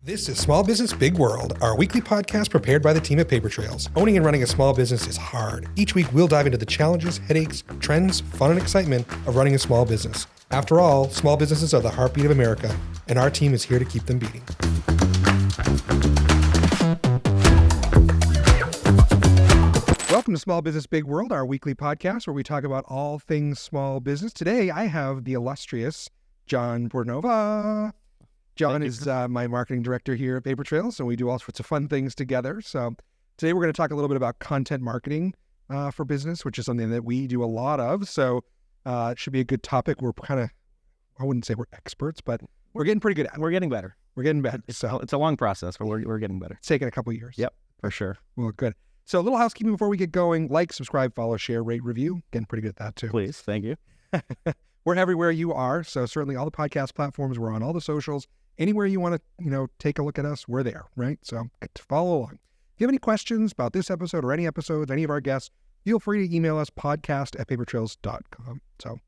This is Small Business Big World, our weekly podcast prepared by the team at Paper Trails. Owning and running a small business is hard. Each week, we'll dive into the challenges, headaches, trends, fun, and excitement of running a small business. After all, small businesses are the heartbeat of America, and our team is here to keep them beating. Welcome to Small Business Big World, our weekly podcast where we talk about all things small business. Today, I have the illustrious Jon Portanova. Jon is my marketing director here at Paper Trails, and we do all sorts of fun things together. So today we're going to talk a little bit about content marketing for business, which is something that we do a lot of. So it should be a good topic. We're kind of, I wouldn't say we're experts, but we're getting pretty good at it. We're getting better. We're getting better. It's a long process, but we're getting better. It's taken a couple of years. Yep, for sure. Well, good. So a little housekeeping before we get going. Like, subscribe, follow, share, rate, review. Getting pretty good at that too. Please. Thank you. We're everywhere you are. So certainly all the podcast platforms, we're on all the socials. Anywhere you want to, take a look at us, we're there, right? So follow along. If you have any questions about this episode or any episodes, any of our guests, feel free to email us podcast@papertrails.com. So, all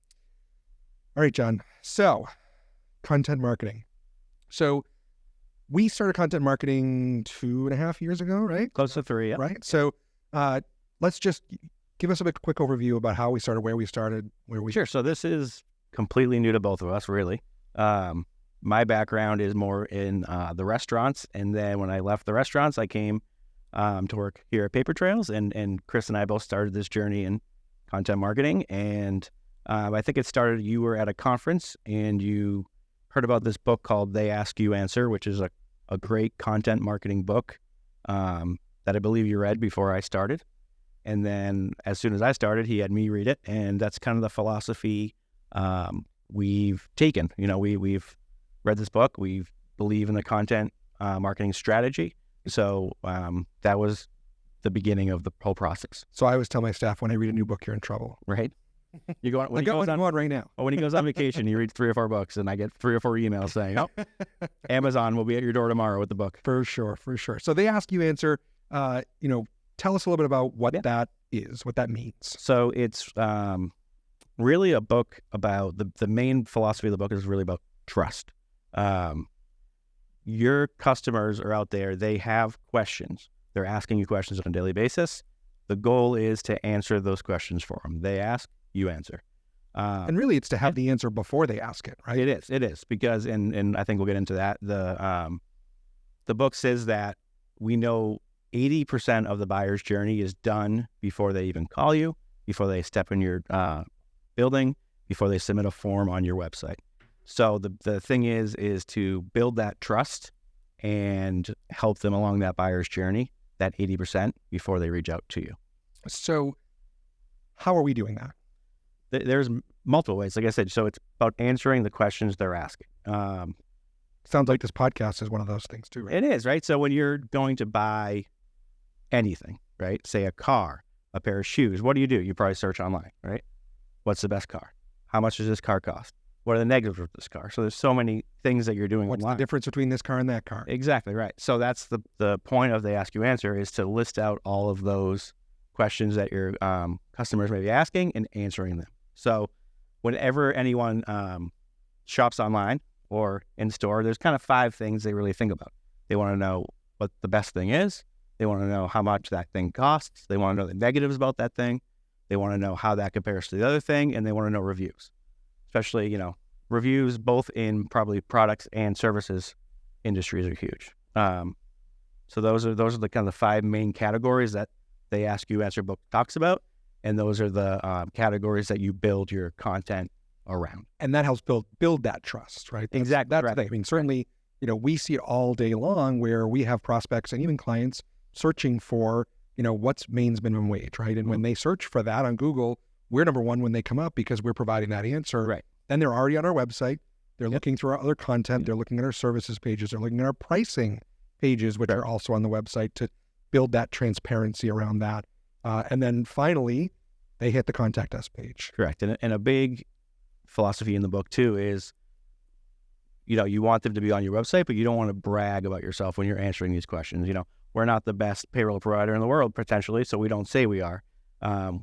right, Jon. So, content marketing. So, we started content marketing 2.5 years ago, right? Close to 3, yeah. Right. So, let's just give us a quick overview about how we started, where we started, where we... Sure. So this is completely new to both of us, really. My background is more in the restaurants, and then when I left the restaurants, I came to work here at Paper Trails, and Chris and I both started this journey in content marketing, and I think it started, you were at a conference, and you heard about this book called They Ask You Answer, which is a great content marketing book that I believe you read before I started, and then as soon as I started, he had me read it, and that's kind of the philosophy we've taken. We've read this book. We believe in the content marketing strategy. So that was the beginning of the whole process. So I always tell my staff when I read a new book, you're in trouble. Right? You go on, when he goes on right now. When he goes on vacation, he reads 3 or 4 books, and I get 3 or 4 emails saying, "Oh, Amazon will be at your door tomorrow with the book." For sure. So They Ask You Answer. Tell us a little bit about what that is, what that means. So it's really a book about the main philosophy of the book is really about trust. Your customers are out there. They have questions. They're asking you questions on a daily basis. The goal is to answer those questions for them. They ask, you answer. And really it's to have the answer before they ask it, right? It is because, and I think we'll get into that. The book says that we know 80% of the buyer's journey is done before they even call you, before they step in your building, before they submit a form on your website. So the thing is to build that trust and help them along that buyer's journey, that 80% before they reach out to you. So how are we doing that? There's multiple ways. Like I said, so it's about answering the questions they're asking. Sounds like this podcast is one of those things too, right? It is, right? So when you're going to buy anything, right? Say a car, a pair of shoes, what do? You probably search online, right? What's the best car? How much does this car cost? What are the negatives of this car? So there's so many things that you're doing What's online. the difference between this car and that car? Exactly, right. So that's the point of They Ask You Answer is to list out all of those questions that your customers may be asking and answering them. So whenever anyone shops online or in store, there's kind of 5 things they really think about. They want to know what the best thing is. They want to know how much that thing costs. They want to know the negatives about that thing. They want to know how that compares to the other thing, and they want to know reviews. Especially, reviews both in probably products and services industries are huge. So those are the kind of the 5 main categories that They Ask You Answer book talks about, and those are the categories that you build your content around. And that helps build that trust, right? Exactly. That's the thing. I mean, certainly, we see it all day long where we have prospects and even clients searching for, what's Maine's minimum wage, right? And when they search for that on Google, we're number one when they come up because we're providing that answer. Right. Then they're already on our website. They're looking through our other content. They're looking at our services pages. They're looking at our pricing pages, which are also on the website to build that transparency around that. And then finally, they hit the contact us page. Correct. And a big philosophy in the book too is, you want them to be on your website, but you don't want to brag about yourself when you're answering these questions. We're not the best payroll provider in the world, potentially, so we don't say we are.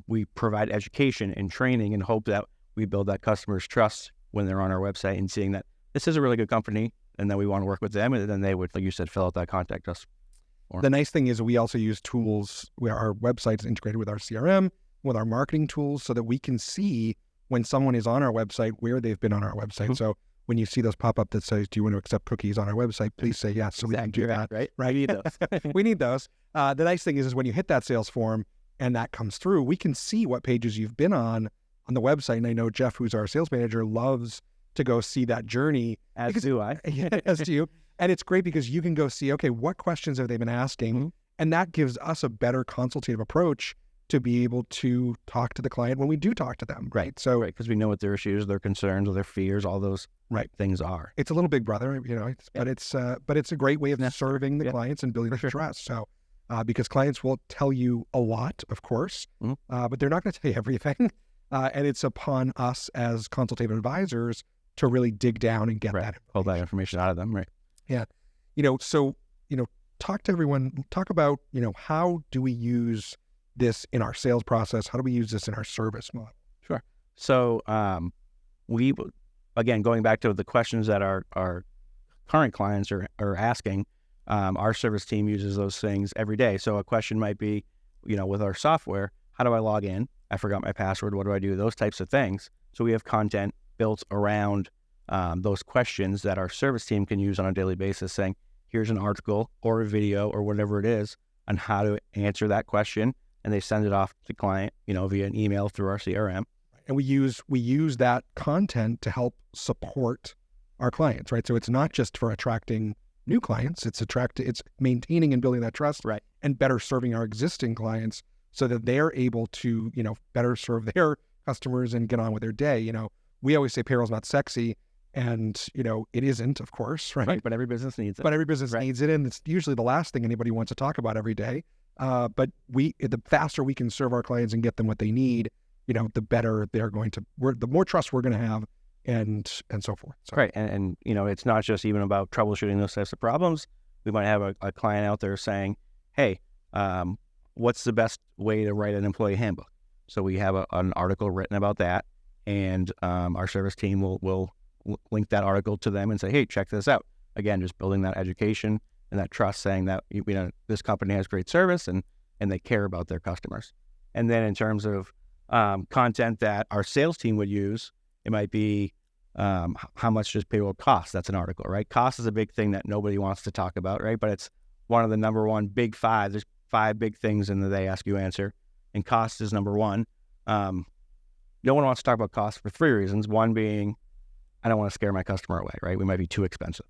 We provide education and training and hope that we build that customer's trust when they're on our website and seeing that this is a really good company. and then we want to work with them, and then they would, like you said, fill out that contact us. The nice thing is we also use tools where our website is integrated with our CRM, with our marketing tools, so that we can see when someone is on our website, where they've been on our website. So when you see those pop up that says, do you want to accept cookies on our website, please say yes. So we can do that. Right? We need those. We need those. The nice thing is when you hit that sales form and that comes through, we can see what pages you've been on the website. And I know Jeff, who's our sales manager, loves to go see that journey. As do I. As do you. And it's great because you can go see, okay, what questions have they been asking? And that gives us a better consultative approach to be able to talk to the client when we do talk to them. Right. So, because we know what their issues, their concerns, or their fears, all those things are. It's a little Big Brother, but it's a great way of serving the clients and building their trust. So, because clients will tell you a lot, of course, but they're not going to tell you everything. And it's upon us as consultative advisors to really dig down and get that. Pull that information out of them. Right. Yeah. So, talk to everyone, talk about, how do we use this in our sales process? How do we use this in our service model? Sure. So, we, again, going back to the questions that our current clients are asking, our service team uses those things every day. So a question might be, with our software, how do I log in? I forgot my password. What do I do? Those types of things. So we have content built around those questions that our service team can use on a daily basis, saying, here's an article or a video or whatever it is on how to answer that question. And they send it off to the client, via an email through our CRM. And we use that content to help support our clients, right? So it's not just for attracting new clients, it's maintaining and building that trust, and better serving our existing clients so that they're able to, better serve their customers and get on with their day. We always say payroll's not sexy, and, it isn't, of course, right? But every business needs it. But every business needs it, and it's usually the last thing anybody wants to talk about every day. But the faster we can serve our clients and get them what they need, the better they're going to, the more trust we're going to have, and so forth. So. Right. And it's not just even about troubleshooting those types of problems. We might have a client out there saying, hey, what's the best way to write an employee handbook? So we have an article written about that, and our service team will link that article to them and say, hey, check this out. Again, just building that education and that trust, saying that this company has great service and they care about their customers. And then in terms of content that our sales team would use, it might be how much does payroll cost? That's an article, right? Cost is a big thing that nobody wants to talk about, right? But it's one of the number one big five. There's 5 big things in the they ask you answer, and cost is number one. No one wants to talk about cost for 3 reasons. One being, I don't want to scare my customer away, right? We might be too expensive.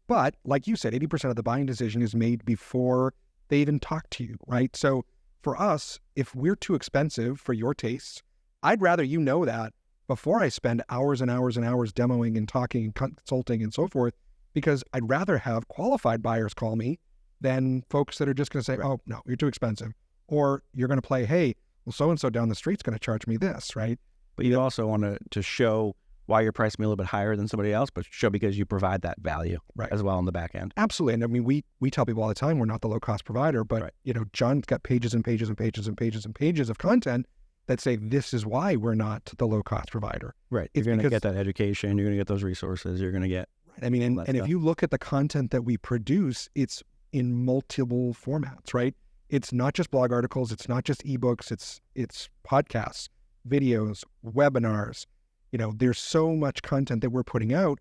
But like you said, 80% of the buying decision is made before they even talk to you, right? So for us, if we're too expensive for your tastes, I'd rather you know that before I spend hours and hours and hours demoing and talking and consulting and so forth, because I'd rather have qualified buyers call me than folks that are just going to say, oh, no, you're too expensive. Or you're going to play, hey, well, so-and-so down the street's going to charge me this, right? But you also want to show why you're pricing me a little bit higher than somebody else, but show because you provide that value as well on the back end. Absolutely. And I mean, we tell people all the time, we're not the low-cost provider, but John's got pages and pages and pages and pages and pages of content that say this is why we're not the low-cost provider. Right. You're going to get that education. You're going to get those resources. You're going to get... I mean, and if you look at the content that we produce, it's in multiple formats, right? It's not just blog articles. It's not just ebooks. It's podcasts, videos, webinars. There's so much content that we're putting out.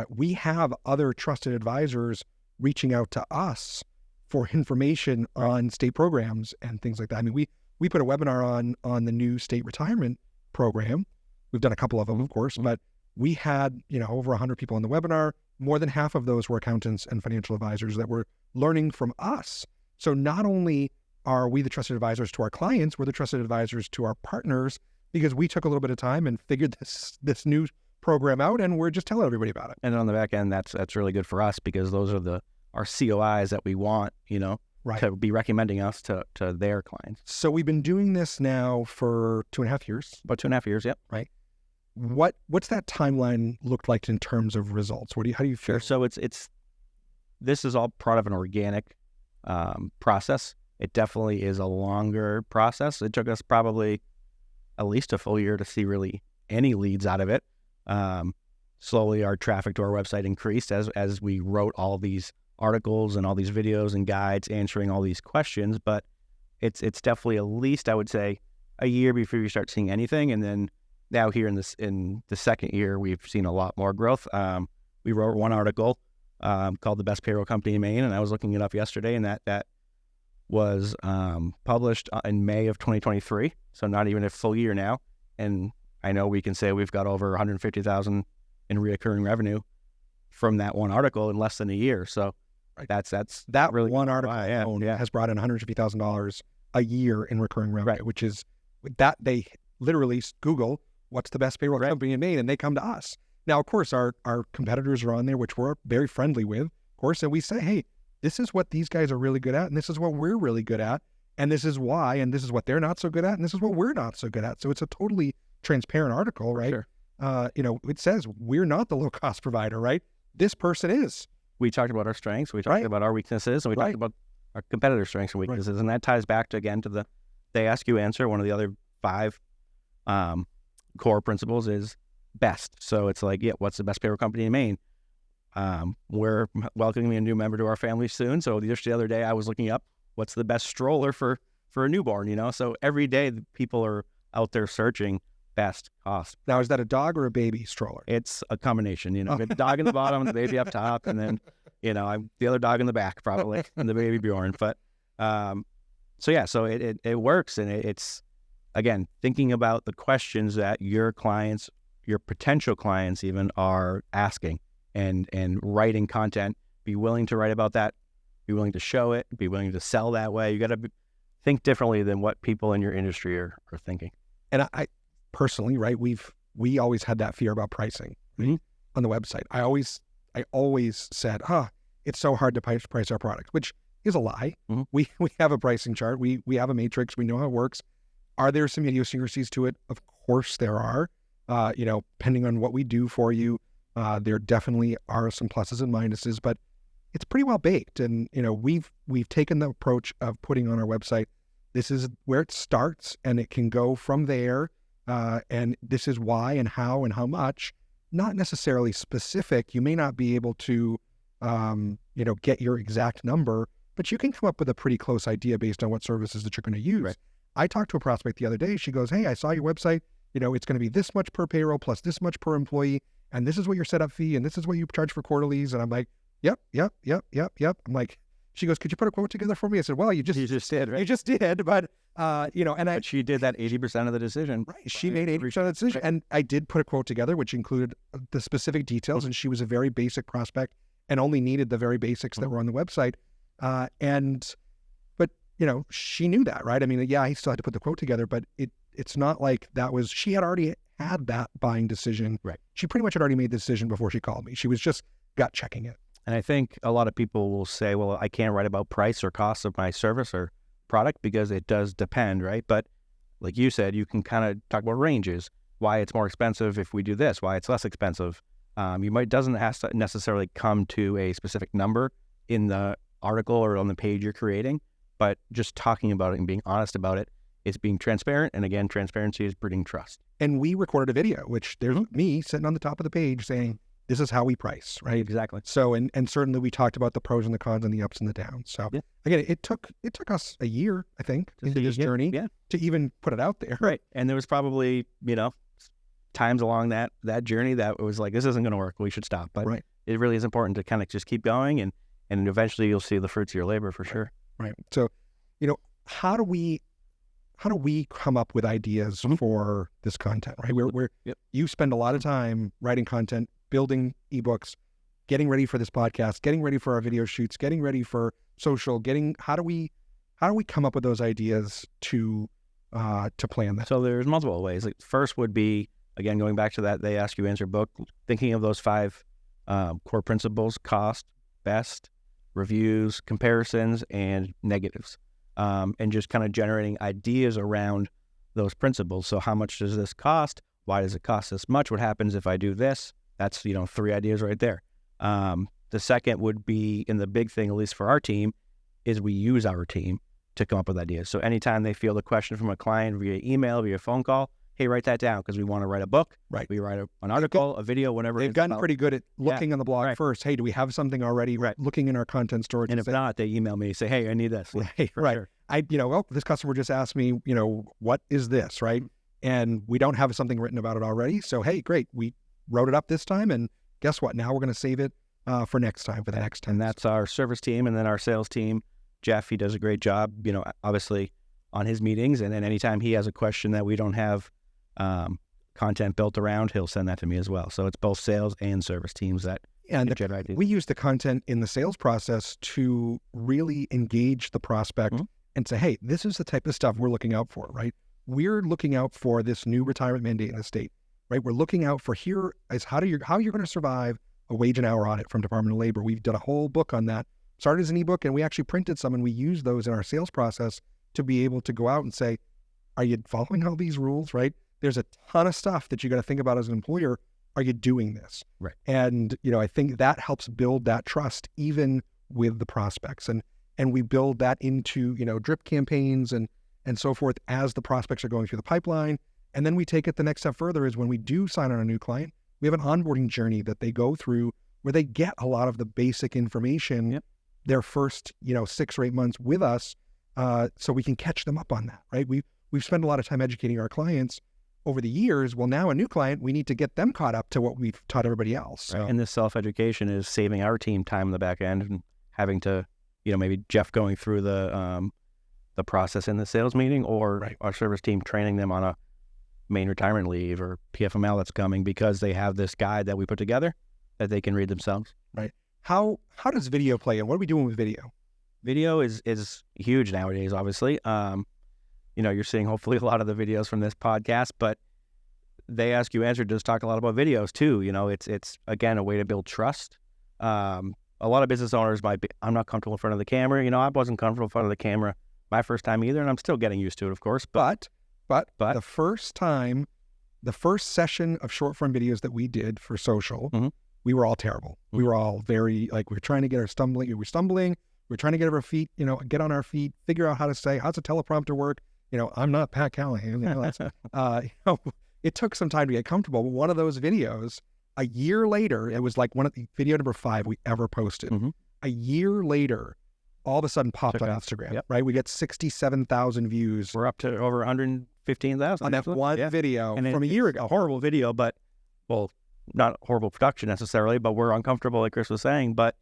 We have other trusted advisors reaching out to us for information on state programs and things like that. I mean, we put a webinar on the new state retirement program. We've done a couple of them, of course, but we had, over 100 people on the webinar. More than half of those were accountants and financial advisors that were learning from us. So not only are we the trusted advisors to our clients, we're the trusted advisors to our partners, because we took a little bit of time and figured this new program out, and we're just telling everybody about it. And on the back end, that's really good for us, because those are our COIs that we want, to be recommending us to their clients. So we've been doing this now for 2.5 years. About 2.5 years, yep. Right. What's that timeline looked like in terms of results? How do you feel? Sure. So this is all part of an organic process. It definitely is a longer process. It took us probably at least a full year to see really any leads out of it. slowly our traffic to our website increased as we wrote all these articles and all these videos and guides answering all these questions. But it's definitely at least, I would say, a year before you start seeing anything. And then now here in the second year, we've seen a lot more growth. We wrote one article called "The Best Payroll Company in Maine," and I was looking it up yesterday, and that was published in May of 2023, so not even a full year now. And I know we can say we've got over 150,000 in recurring revenue from that one article in less than a year. So that's that really one article alone has brought in $150,000 a year in recurring revenue, which is that they literally Google what's the best payroll company in Maine, and they come to us. Now, of course, our competitors are on there, which we're very friendly with, of course, and we say, hey, this is what these guys are really good at, and this is what we're really good at, and this is why, and this is what they're not so good at, and this is what we're not so good at. So it's a totally transparent article, right? Sure. It says we're not the low-cost provider, right? This person is. We talked about our strengths, we talked about our weaknesses, and we talked about our competitor strengths and weaknesses, and that ties back to, again, to the they ask you answer. One of the other 5 core principles is best. So it's like, what's the best payroll company in Maine? We're welcoming a new member to our family soon. So just the other day I was looking up what's the best stroller for a newborn, So every day people are out there searching best cost. Now, is that a dog or a baby stroller? It's a combination, the dog in the bottom, the baby up top, and then, I'm the other dog in the back probably, and the baby Bjorn. But, so it works. And it's, again, thinking about the questions that your clients, your potential clients even are asking, and writing content, be willing to write about that, be willing to show it, be willing to sell that way. You got to think differently than what people in your industry are thinking. And I personally, right, we always had that fear about pricing on the website. I always said, it's so hard to price our product, which is a lie. We have a pricing chart. We have a matrix. We know how it works. Are there some idiosyncrasies to it? Of course there are. Depending on what we do for you, there definitely are some pluses and minuses, but it's pretty well baked. And, we've taken the approach of putting on our website, this is where it starts, and it can go from there. And this is why and how much, not necessarily specific. You may not be able to, get your exact number, but you can come up with a pretty close idea based on what services that you're going to use. Right. I talked to a prospect the other day. She goes, hey, I saw your website. It's going to be this much per payroll plus this much per employee. And this is what your setup fee, and this is what you charge for quarterlies. And I'm like, yep. I'm like, she goes, could you put a quote together for me? I said, well, you just did, right? You just did, but, but she did that 80% of the decision. Right. She made 80% of the decision. Right. And I did put a quote together, which included the specific details. And she was a very basic prospect and only needed the very basics that were on the website. But she knew that, right? I mean, he still had to put the quote together, but it's not like that was, she had already had that buying decision. Right. She pretty much had already made the decision before she called me. She was just gut checking it. And I think a lot of people will say, well, I can't write about price or cost of my service or product because it does depend, right? But like you said, you can kind of talk about ranges, why it's more expensive if we do this, why it's less expensive. Doesn't have to necessarily come to a specific number in the article or on the page you're creating, but just talking about it and being honest about it is being transparent. And again, transparency is breeding trust. And we recorded a video, which there's me sitting on the top of the page saying, this is how we price, right? Exactly. So, and certainly we talked about the pros and the cons and the ups and the downs. So again, it took us a year, I think, into this journey to even put it out there. Right. And there was probably, times along that journey that it was like, this isn't going to work. We should stop. But it really is important to kind of just keep going, and eventually you'll see the fruits of your labor for sure. Right. So, how do we come up with ideas for this content, right? You spend a lot of time writing content, building ebooks, getting ready for this podcast, getting ready for our video shoots, getting ready for social, how do we come up with those ideas to plan that? So there's multiple ways. Like, first would be, again, going back to that they ask you answer book, thinking of those 5 core principles: cost, best, reviews, comparisons, and negatives. And just kind of generating ideas around those principles. So how much does this cost? Why does it cost this much? What happens if I do this? That's, 3 ideas right there. The second would be, and the big thing, at least for our team, is we use our team to come up with ideas. So anytime they field a question from a client via email, via phone call, hey, write that down because we want to write a book. Right. We write an article, a video, whatever. They've gotten pretty good at looking on the blog first. Hey, do we have something already? Right. Looking in our content storage. And if not, they email me, say, hey, I need this. Right. Right. Sure. Well, this customer just asked me, what is this? Right. And we don't have something written about it already. So, hey, great. We wrote it up this time. And guess what? Now we're going to save it for next time, for the next time. And that's our service team. And then our sales team, Jeff, he does a great job, obviously on his meetings. And then anytime he has a question that we don't have content built around, he'll send that to me as well. So it's both sales and service teams that generate these. We use the content in the sales process to really engage the prospect and say, hey, this is the type of stuff we're looking out for, right? We're looking out for this new retirement mandate in the state, right? We're looking out for here is how you're going to survive a wage and hour audit from Department of Labor. We've done a whole book on that. Started as an ebook, and we actually printed some, and we use those in our sales process to be able to go out and say, are you following all these rules, right? There's a ton of stuff that you got to think about as an employer. Are you doing this? Right. And, I think that helps build that trust even with the prospects. And we build that into, drip campaigns and so forth as the prospects are going through the pipeline. And then we take it the next step further is when we do sign on a new client, we have an onboarding journey that they go through where they get a lot of the basic information their first, 6 or 8 months with us. So we can catch them up on that, right? We've spent a lot of time educating our clients over the years. Well, now a new client, we need to get them caught up to what we've taught everybody else. So. Right. And this self-education is saving our team time in the back end and having to, maybe Jeff going through the process in the sales meeting or our service team training them on a main retirement leave or PFML that's coming because they have this guide that we put together that they can read themselves. Right. How does video play in? What are we doing with video? Video is huge nowadays, obviously. You're seeing hopefully a lot of the videos from this podcast, but They Ask You Answer does talk a lot about videos too. It's again, a way to build trust. A lot of business owners might be, I'm not comfortable in front of the camera. I wasn't comfortable in front of the camera my first time either, and I'm still getting used to it, of course. But the first session of short form videos that we did for social, we were all terrible. We were all very, we were trying to get our stumbling. We were stumbling. We were trying to get our feet, get on our feet, figure out how to say, how's a teleprompter work? I'm not Pat Callahan. It took some time to get comfortable. But one of those videos, a year later, it was like video number 5 we ever posted. A year later, all of a sudden popped on Instagram, right? We get 67,000 views. We're up to over 115,000 on that one video and from a year ago. A horrible video, but, well, not horrible production necessarily, but we're uncomfortable, like Chris was saying, but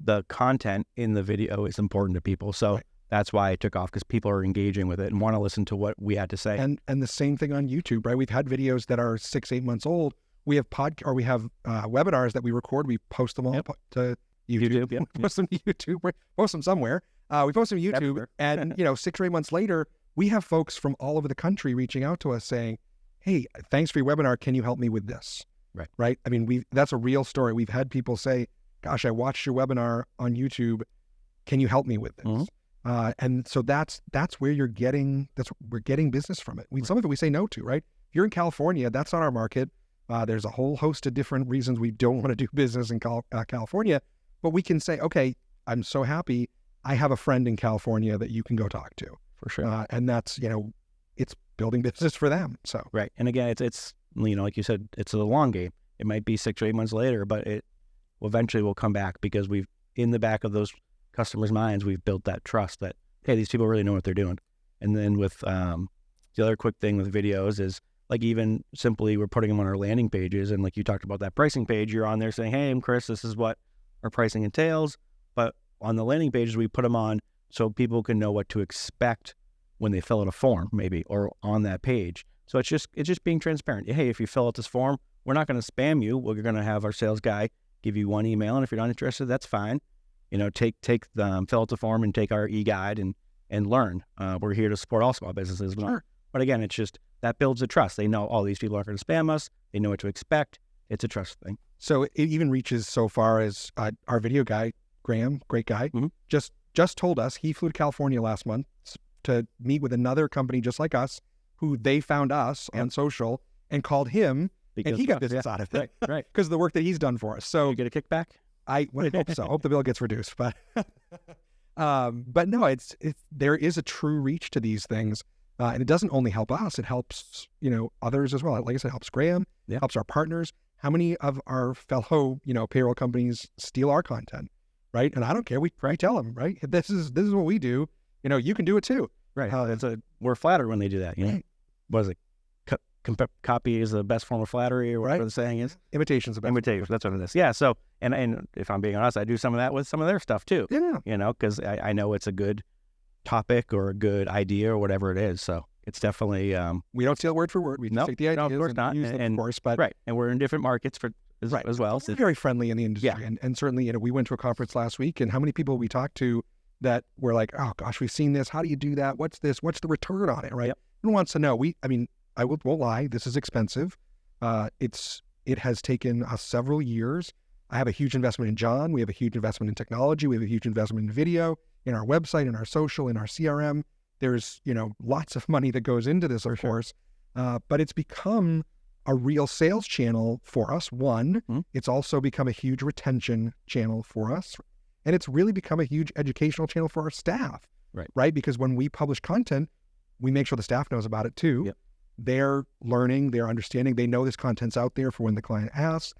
the content in the video is important to people. So that's why it took off, because people are engaging with it and want to listen to what we had to say. And the same thing on YouTube, right? We've had videos that are 6-8 months old. We have webinars that we record. We post them all to YouTube. Post them to YouTube. Post them somewhere. We post them to YouTube, and 6 or 8 months later, we have folks from all over the country reaching out to us saying, "Hey, thanks for your webinar. Can you help me with this?" Right. I mean, that's a real story. We've had people say, "Gosh, I watched your webinar on YouTube. Can you help me with this?" And so that's where we're getting business from it. Some of it we say no to, right? If you're in California, that's not our market. There's a whole host of different reasons we don't want to do business in California, but we can say, okay, I'm so happy I have a friend in California that you can go talk to. For sure. And that's, it's building business for them. So right. And again, it's like you said, it's a long game. It might be 6 or 8 months later, but it eventually will come back, because we've, in the back of those customers' minds, we've built that trust that, hey, these people really know what they're doing. And then with the other quick thing with videos is, like, even simply we're putting them on our landing pages, and like you talked about that pricing page, you're on there saying, hey, I'm Chris, this is what our pricing entails. But on the landing pages, we put them on so people can know what to expect when they fill out a form, maybe, or on that page. So it's just being transparent. Hey, if you fill out this form, we're not going to spam you. We're going to have our sales guy give you one email, and if you're not interested, that's fine. Fill out the form and take our e-guide and learn. We're here to support all small businesses. Sure. But again, it's just that builds a trust. They know all these people aren't going to spam us. They know what to expect. It's a trust thing. So it even reaches so far as our video guy, Graham, great guy, just told us he flew to California last month to meet with another company just like us, who they found us on social and called him, and he got business out of it. Right. Because of the work that he's done for us. So you get a kickback? I hope so. I hope the bill gets reduced. But no, it's there is a true reach to these things. And it doesn't only help us, it helps, others as well. Like I said, it helps Graham, helps our partners. How many of our fellow, payroll companies steal our content, right? And I don't care. We tell them, right? This is what we do. You can do it too. Right. We're flattered when they do that. What is it? Copy is the best form of flattery, or whatever the saying is. Imitation's the best. Imitation. That's what it is. Yeah. So, and if I'm being honest, I do some of that with some of their stuff too. Yeah. Because I know it's a good topic or a good idea or whatever it is. So it's definitely. We don't steal word for word. We just take the ideas. No, of course not. Use them, of course, but right. And we're in different markets as well. We're very friendly in the industry, Yeah. and certainly, we went to a conference last week, and how many people we talked to that were like, "Oh gosh, we've seen this. How do you do that? What's this? What's the return on it?" Right? Yep. Everyone wants to know. I won't lie. This is expensive. It has taken us several years. I have a huge investment in Jon. We have a huge investment in technology. We have a huge investment in video, in our website, in our social, in our CRM. There's, lots of money that goes into this, of course. But it's become a real sales channel for us. One, it's also become a huge retention channel for us. And it's really become a huge educational channel for our staff. Right? Because when we publish content, we make sure the staff knows about it too. Yep. They're learning, they're understanding, they know this content's out there for when the client asks.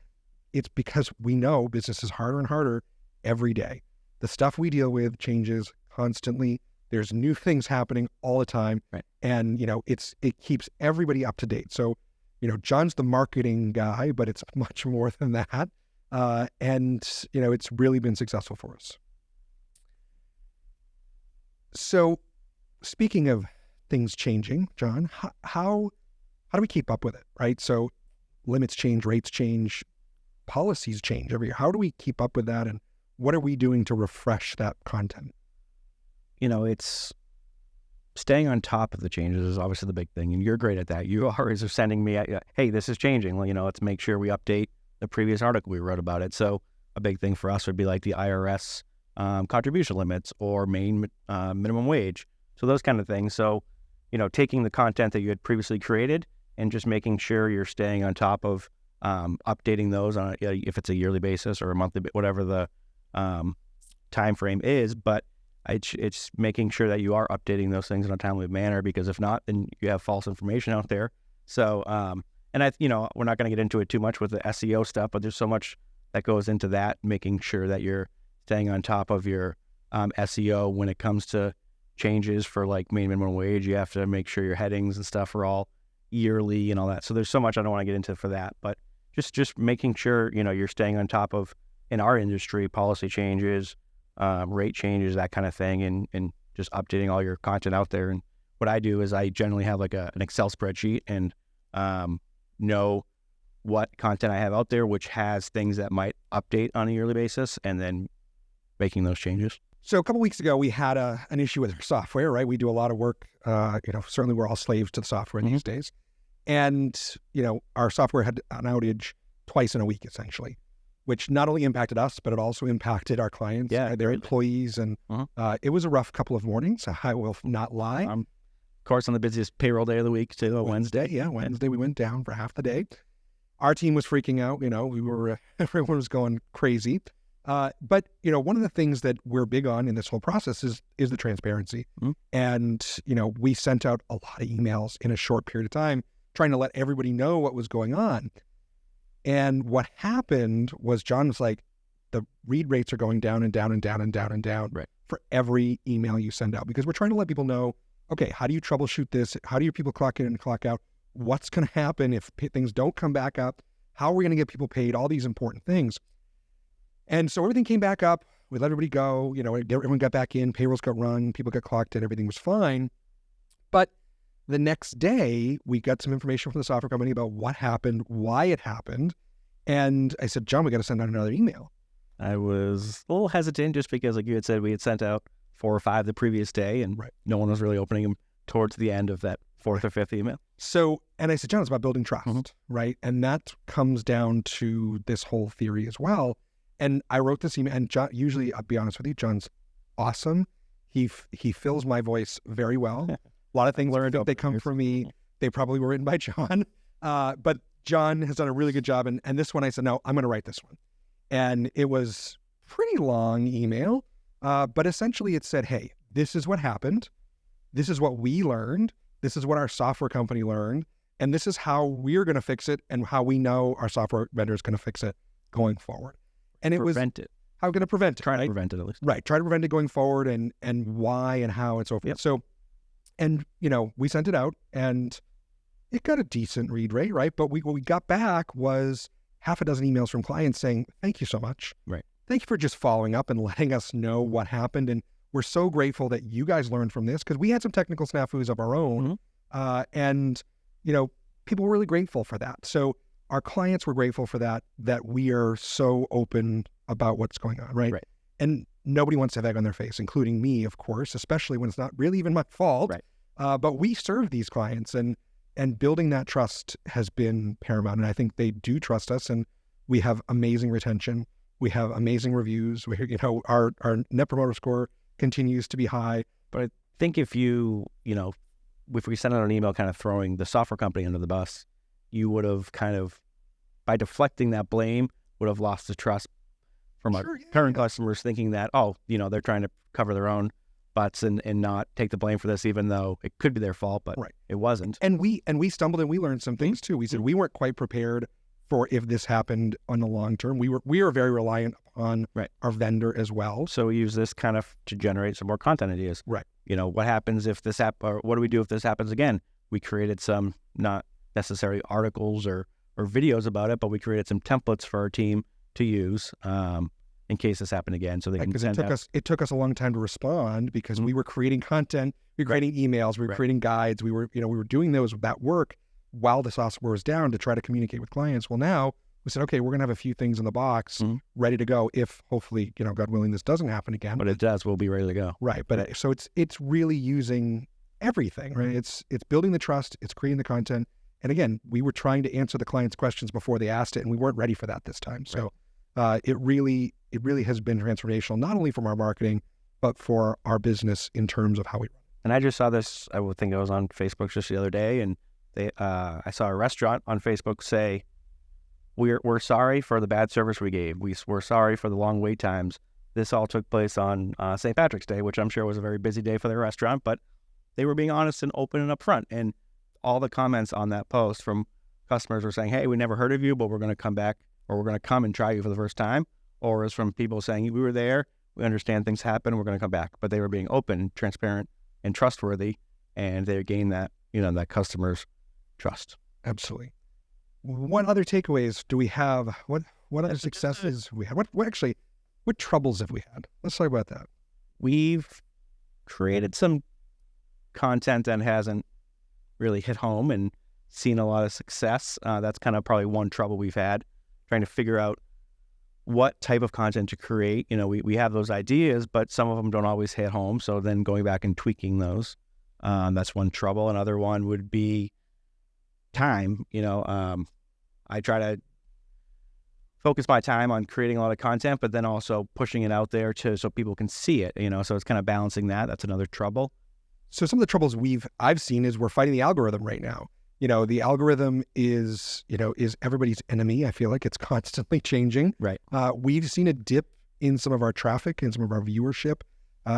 It's because we know business is harder and harder every day. The stuff we deal with changes constantly. There's new things happening all the time. Right. And, it keeps everybody up to date. So, Jon's the marketing guy, but it's much more than that. And it's really been successful for us. So speaking of things changing, Jon, how do we keep up with it, right? So limits change, rates change, policies change every year. How do we keep up with that, and what are we doing to refresh that content? It's staying on top of the changes is obviously the big thing, and you're great at that. You always are sending me, hey, this is changing. Well, let's make sure we update the previous article we wrote about it. So a big thing for us would be like the IRS contribution limits or minimum wage. So those kind of things. So taking the content that you had previously created and just making sure you're staying on top of updating those on if it's a yearly basis or a monthly, whatever the time frame is. But it's making sure that you are updating those things in a timely manner, because if not, then you have false information out there. So, and we're not going to get into it too much with the SEO stuff, but there's so much that goes into that, making sure that you're staying on top of your SEO when it comes to changes for like minimum wage. You have to make sure your headings and stuff are all yearly and all that. So there's so much I don't want to get into for that, but just making sure, you're staying on top of, in our industry, policy changes, rate changes, that kind of thing, and just updating all your content out there. And what I do is I generally have like an Excel spreadsheet and know what content I have out there, which has things that might update on a yearly basis, and then making those changes. So a couple of weeks ago, we had an issue with our software, right? We do a lot of work, certainly we're all slaves to the software these days. And, our software had an outage twice in a week, essentially, which not only impacted us, but it also impacted our clients, their employees. And it was a rough couple of mornings, I will not lie. Of course, on the busiest payroll day of the week, too, Wednesday. Yeah, Wednesday we went down for half the day. Our team was freaking out, everyone was going crazy. But, one of the things that we're big on in this whole process is the transparency. And, we sent out a lot of emails in a short period of time, trying to let everybody know what was going on. And what happened was Jon was like, the read rates are going down and down and down and down and down for every email you send out, because we're trying to let people know, okay, how do you troubleshoot this? How do your people clock in and clock out? What's going to happen if things don't come back up? How are we going to get people paid? All these important things. And so everything came back up. We let everybody go. Everyone got back in. Payrolls got run. People got clocked in. Everything was fine. But the next day, we got some information from the software company about what happened, why it happened. And I said, Jon, we got to send out another email. I was a little hesitant just because, like you had said, we had sent out 4 or 5 the previous day, and no one was really opening them towards the end of that 4th or 5th email. So, and I said, Jon, it's about building trust, right? And that comes down to this whole theory as well. And I wrote this email, and Jon, usually, I'll be honest with you, Jon's awesome. He fills my voice very well. A lot of things learned, they come from me. They probably were written by Jon. But Jon has done a really good job. And this one, I said, no, I'm going to write this one. And it was pretty long email. But essentially it said, hey, this is what happened. This is what we learned. This is what our software company learned. And this is how we're going to fix it and how we know our software vendor is going to fix it going forward. And it was Prevent it. how we're going to prevent it. Trying right? to prevent it at least. Right. Try to prevent it going forward and why and how and so forth. Yep. So, and, you know, we sent it out and it got a decent read rate, right? But what we got back was half a dozen emails from clients saying, thank you so much. Right. Thank you for just following up and letting us know what happened. And we're so grateful that you guys learned from this because we had some technical snafus of our own. And, you know, people were really grateful for that. So our clients were grateful for that we are so open about what's going on, right? Right. And nobody wants to have egg on their face, including me, of course, especially when it's not really even my fault. Right. But we serve these clients and building that trust has been paramount. And I think they do trust us and we have amazing retention. We have amazing reviews. Our net promoter score continues to be high. But I think if we sent out an email kind of throwing the software company under the bus, you would have kind of, by deflecting that blame, would have lost the trust from our current customers thinking that, they're trying to cover their own butts and not take the blame for this, even though it could be their fault, but it wasn't. And we stumbled and we learned some things too. We said we weren't quite prepared for if this happened on the long term. We were very reliant on our vendor as well. So we use this kind of to generate some more content ideas. Right. What happens if this or what do we do if this happens again? We created some, not necessarily articles or videos about it, but we created some templates for our team to use in case this happened again. So they can send out. It took us a long time to respond because we were creating content, we were creating emails, we were creating guides, we were doing that work while the software was down to try to communicate with clients. Well, now we said, okay, we're going to have a few things in the box ready to go if hopefully, God willing, this doesn't happen again. But it does, we'll be ready to go. Right. But so it's really using everything, right? It's building the trust, it's creating the content. And again, we were trying to answer the client's questions before they asked it, and we weren't ready for that this time. So it really has been transformational, not only from our marketing, but for our business in terms of how we run. And I just saw this, I would think I was on Facebook just the other day, and I saw a restaurant on Facebook say, we're sorry for the bad service we gave. We're sorry for the long wait times. This all took place on St. Patrick's Day, which I'm sure was a very busy day for their restaurant, but they were being honest and open and upfront. And all the comments on that post from customers were saying, hey, we never heard of you, but we're going to come back, or we're going to come and try you for the first time. Or it's from people saying, we were there, we understand things happen, we're going to come back. But they were being open, transparent, and trustworthy, and they gained that, that customer's trust. Absolutely. What other takeaways do we have? What other successes we had? What troubles have we had? Let's talk about that. We've created some content that hasn't really hit home and seen a lot of success. That's kind of probably one trouble we've had, trying to figure out what type of content to create. We have those ideas, but some of them don't always hit home. So then going back and tweaking those, that's one trouble. Another one would be time. I try to focus my time on creating a lot of content, but then also pushing it out there so people can see it, so it's kind of balancing that. That's another trouble. So some of the troubles I've seen is we're fighting the algorithm right now. The algorithm is everybody's enemy. I feel like it's constantly changing. Right. We've seen a dip in some of our traffic and some of our viewership.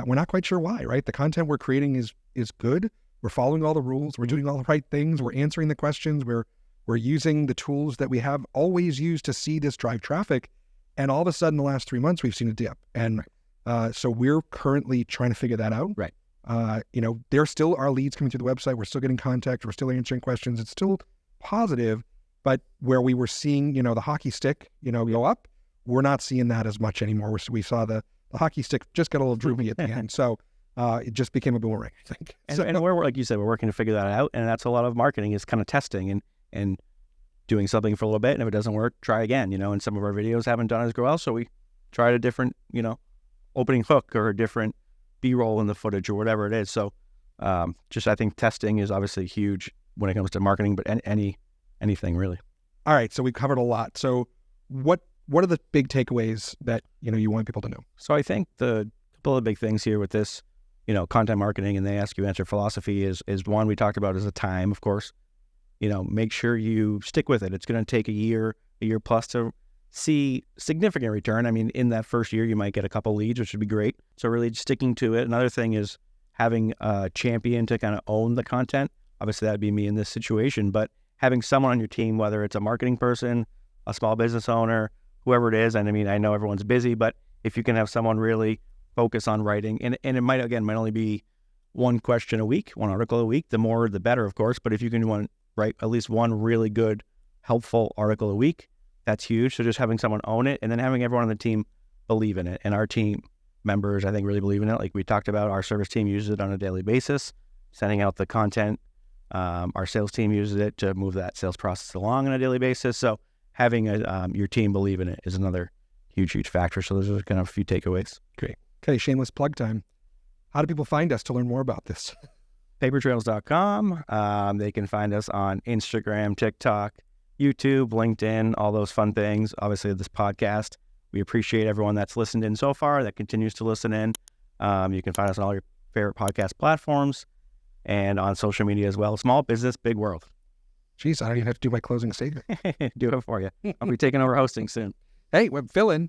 We're not quite sure why, right? The content we're creating is good. We're following all the rules. We're doing all the right things. We're answering the questions. We're using the tools that we have always used to see this drive traffic. And all of a sudden, the last 3 months, we've seen a dip. And so we're currently trying to figure that out. Right. There still are leads coming through the website. We're still getting contact. We're still answering questions. It's still positive, but where we were seeing, the hockey stick, go up, we're not seeing that as much anymore. We saw the hockey stick just got a little droopy at the end. So it just became a boomerang, I think. And we're, like you said, we're working to figure that out. And that's a lot of marketing is kind of testing and doing something for a little bit. And if it doesn't work, try again, and some of our videos haven't done as well. So we tried a different, opening hook or a different B-roll in the footage or whatever it is. So I think testing is obviously huge when it comes to marketing, but anything really. All right. So we've covered a lot. So what are the big takeaways that, you want people to know? So I think the couple of big things here with this, content marketing and they ask you answer philosophy is one we talked about is the time, of course. Make sure you stick with it. It's going to take a year plus to see significant return. I mean, in that first year, you might get a couple leads, which would be great. So really sticking to it. Another thing is having a champion to kind of own the content. Obviously, that'd be me in this situation. But having someone on your team, whether it's a marketing person, a small business owner, whoever it is, and I mean, I know everyone's busy, but if you can have someone really focus on writing, and it might only be one question a week, one article a week, the more the better, of course. But if you can write at least one really good, helpful article a week, that's huge. So just having someone own it, and then having everyone on the team believe in it. And our team members, I think, really believe in it. Like we talked about, our service team uses it on a daily basis, sending out the content. Our sales team uses it to move that sales process along on a daily basis. So having your team believe in it is another huge factor. So those are kind of a few takeaways. Great. Okay, shameless plug time. How do people find us to learn more about this? Papertrails.com. They can find us on Instagram, TikTok, YouTube, LinkedIn, all those fun things. Obviously, this podcast. We appreciate everyone that's listened in so far, that continues to listen in. You can find us on all your favorite podcast platforms and on social media as well. Small business, big world. Jeez, I don't even have to do my closing statement. Do it for you. I'll be taking over hosting soon. Hey, we're filling,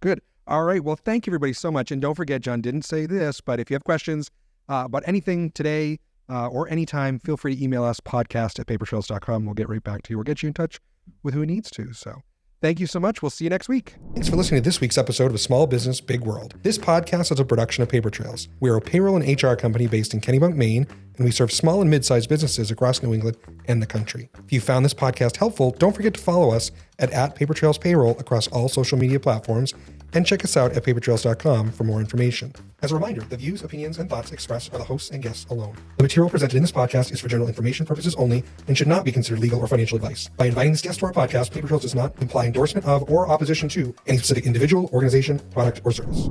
Good. All right. Well, thank you, everybody, so much. And don't forget, Jon didn't say this, but if you have questions about anything today or anytime, feel free to email us, podcast@papertrails.com. We'll get right back to you. We'll get you in touch with who needs to. So thank you so much. We'll see you next week. Thanks for listening to this week's episode of Small Business, Big World. This podcast is a production of Paper Trails. We are a payroll and HR company based in Kennebunk, Maine, and we serve small and mid-sized businesses across New England and the country. If you found this podcast helpful, don't forget to follow us at @PaperTrailsPayroll across all social media platforms, and check us out at papertrails.com for more information. As a reminder, the views, opinions, and thoughts expressed are the hosts and guests alone. The material presented in this podcast is for general information purposes only and should not be considered legal or financial advice. By inviting this guest to our podcast, Paper Trails does not imply endorsement of or opposition to any specific individual, organization, product, or service.